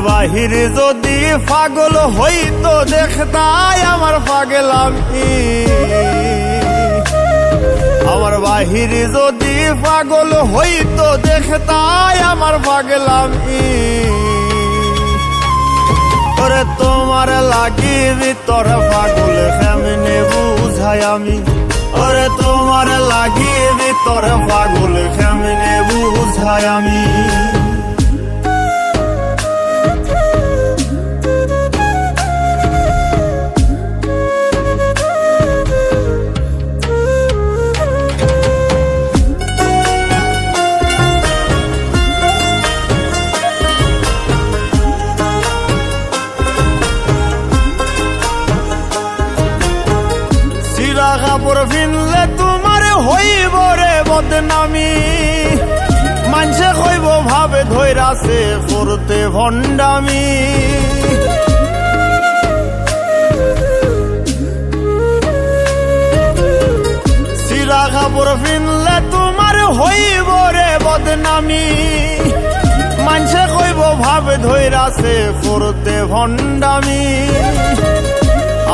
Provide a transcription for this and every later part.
বাহিরে যদি পাগল হইতো দেখতাই আমার পাগলামি। আমার বাহিরে যদি পাগল হইতো দেখতাই আমার পাগলামি। ওরে তোমার লাগি ভিতর পাগল কেমনে বুঝাই আমি। ওরে তোমার লাগি ভিতর পাগল কেমনে বুঝাই আমি। কাপড় ফিনলে তোমার হইব রে বদনামি। মানুষে কইব ভাবে ধৈরাছে করতে ভণ্ডামি। সিরা কাপড় ফিনলে তোমার হইব রে বদনামি। মানুষে কইব ভাবে ধৈরাছে করতে ভণ্ডামি।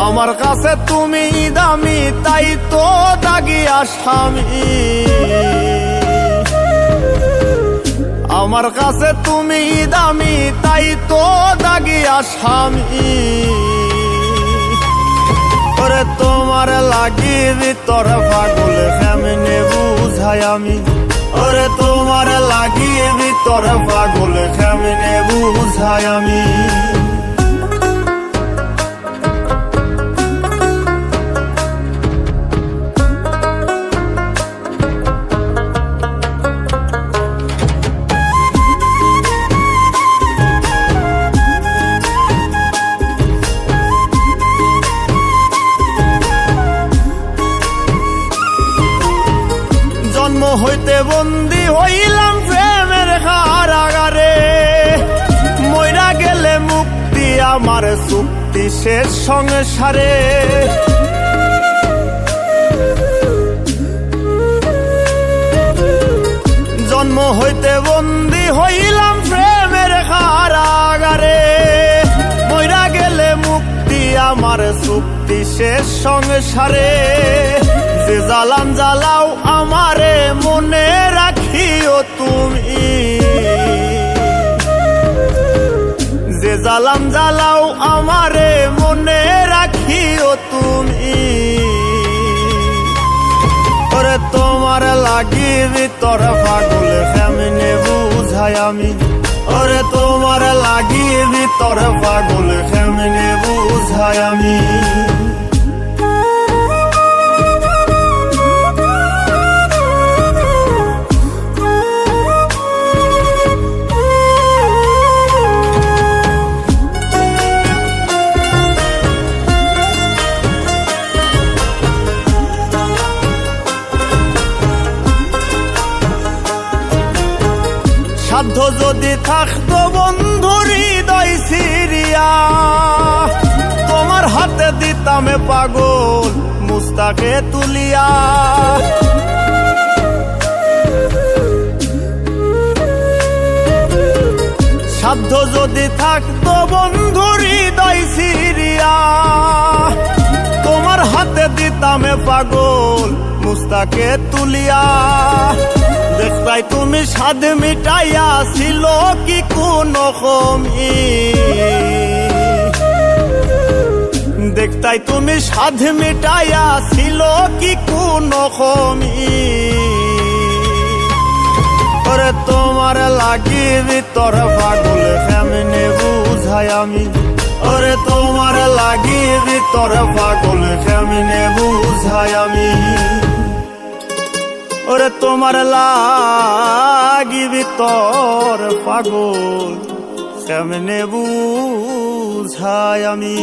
আমার কাছে তুমি দামি তাই তো দাগি আসামি। আমার কাছে তুমি দামি তাই তো দাগি আসামি। ওরে তোমার লাগি ভিতর পাগল কেমনে বুঝাই আমি। ওরে তোমার লাগি ভিতর পাগল কেমনে বুঝাই আমি। জন্ম হইতে বন্দী হইলাম প্রেমের কারাগারে। মইরা গেলে মুক্তি আমার চুক্তি শেষ সংসারে। জন্ম হইতে বন্দী হইলাম প্রেমের কারাগারে। মইরা গেলে মুক্তি আমার চুক্তি শেষ সংসারে। যে জালাম জ্বালাও আমারে মনে রাখিও তুমি। যে জালাম জ্বালাও আমারে মনে রাখিও তুমি। ওরে তোমার লাগি ভিতর পাগল কেমনে বুঝাই আমি। ওরে তোমার লাগি ভিতর পাগল কেমনে বুঝাই আমি। সাধ্য যদি থাকতো বন্ধু হৃদয় সিরিয়া। তোমার হাতে দিতামে পাগল মুস্তাকে তুলিয়া। সাধ্য যদি থাকতো বন্ধু হৃদয় সিরিয়া। তোমার হাতে দিতামে পাগল মুস্তাকে তুলিয়া। দেখতাই তুমি স্বাদ মিটাইয়া ছিল কি কোনো কমি। দেখতাই তুমি স্বাদ মিটাইয়া ছিল কি কোনো কমি। ওরে তোমার লাগি ভিতর পাগল কেমনে বুঝাই আমি। ওরে তোমার লাগি ভিতর পাগল কেমনে বুঝাই আমি। ওরে তোমার লাগি ভিতর পাগল কেমনে বুঝাই আমি।